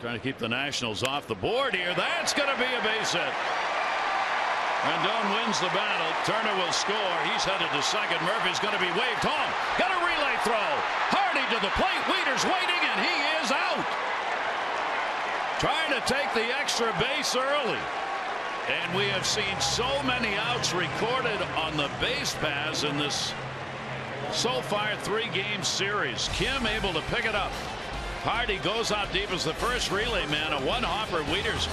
Trying to keep the Nationals off the board here. That's going to be a base hit. Rendon wins the battle. Turner will score. He's headed to second. Murphy's going to be waved home. Got a relay throw. Hardy to the plate. Wieters waiting, and he is out. Trying to take the extra base early. And we have seen so many outs recorded on the base paths in this so far 3-game series. Kim able to pick it up. Hardy goes out deep as the first relay man. A one-hopper. Wieters